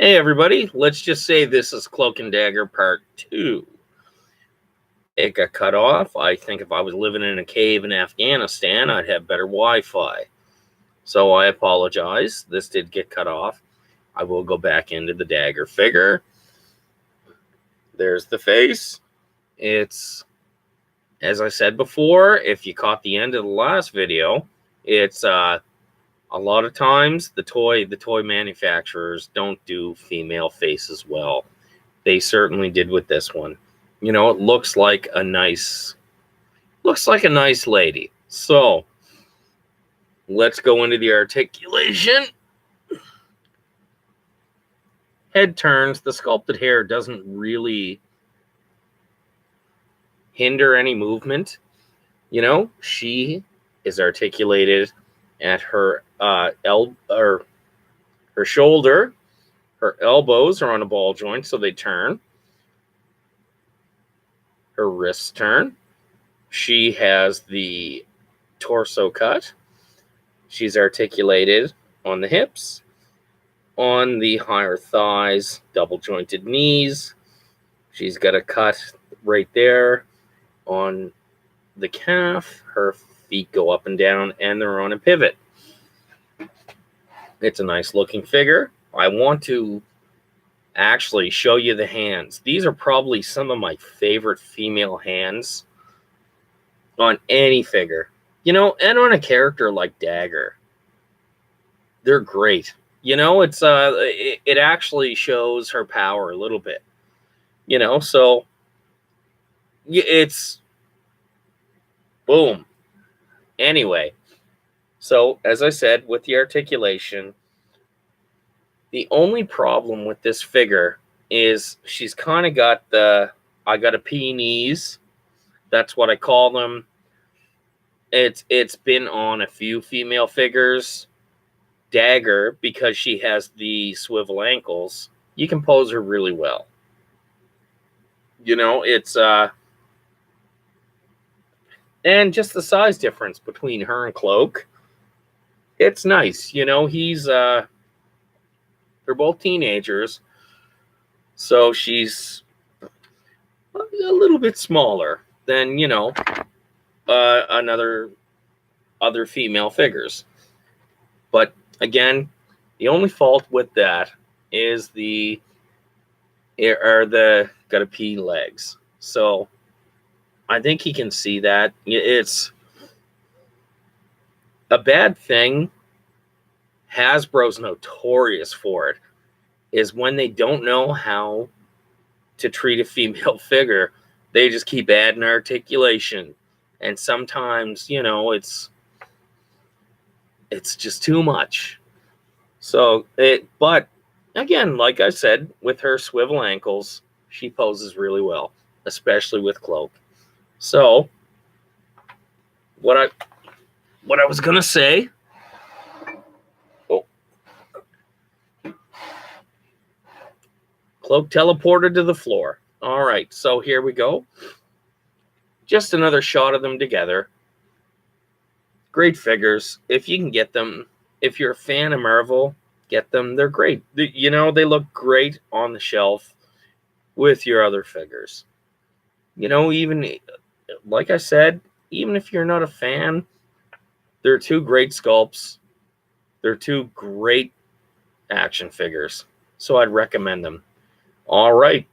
Hey everybody, let's just say this is Cloak and Dagger Part 2. It got cut off. I think if I was living in a cave in Afghanistan, I'd have better Wi-Fi. So I apologize. This did get cut off. I will go back into the Dagger figure. There's the face. It's, as I said before, if you caught the end of the last video, it's a lot of times the toy manufacturers don't do female faces well. They certainly did with this one. You know, it looks like a nice lady. So let's go into the articulation. Head turns. The sculpted hair doesn't really hinder any movement. You know, she is articulated at her her shoulder. Her elbows are on a ball joint, so they turn. Her wrists turn. She has the torso cut. She's articulated on the hips, on the higher thighs, double jointed knees. She's got a cut right there on the calf. Her feet go up and down, and they're on a pivot. It's a nice looking figure. I want to actually show you the hands. These are probably some of my favorite female hands on any figure. You know, and on a character like Dagger. They're great. You know, it's it actually shows her power a little bit. You know, so it's boom. Anyway, so as I said, with the articulation, the only problem with this figure is she's kind of got I got a P knees. That's what I call them. It's been on a few female figures. Dagger, because she has the swivel ankles, you can pose her really well. You know, it's and just the size difference between her and Cloak, it's nice. You know, they're both teenagers, so she's a little bit smaller than, you know, other female figures. But again, the only fault with that is got a P legs. So I think he can see that. It's a bad thing. Hasbro's notorious for it, is when they don't know how to treat a female figure, they just keep adding articulation. And sometimes, you know, it's just too much. So but again, like I said, with her swivel ankles, she poses really well, especially with Cloak. So what I was gonna say. Oh. Cloak teleported to the floor. All right, so here we go. Just another shot of them together. Great figures. If you can get them, if you're a fan of Marvel, get them. They're great. You know, they look great on the shelf with your other figures. You know, even like I said, even if you're not a fan, they're two great sculpts. They're two great action figures. So I'd recommend them. All right.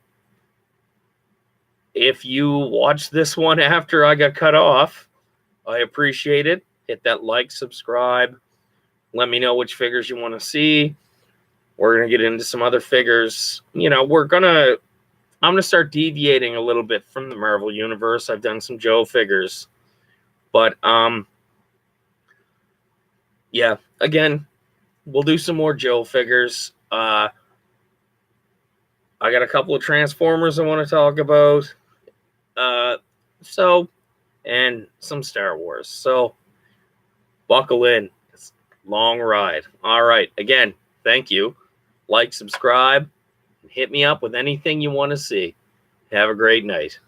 If you watched this one after I got cut off, I appreciate it. Hit that like, subscribe. Let me know which figures you want to see. We're going to get into some other figures. You know, I'm going to start deviating a little bit from the Marvel universe. I've done some Joe figures. But, yeah, again, we'll do some more Joe figures. I got a couple of Transformers I want to talk about. And some Star Wars. So, buckle in. It's a long ride. All right. Again, thank you. Like, subscribe, and hit me up with anything you want to see. Have a great night.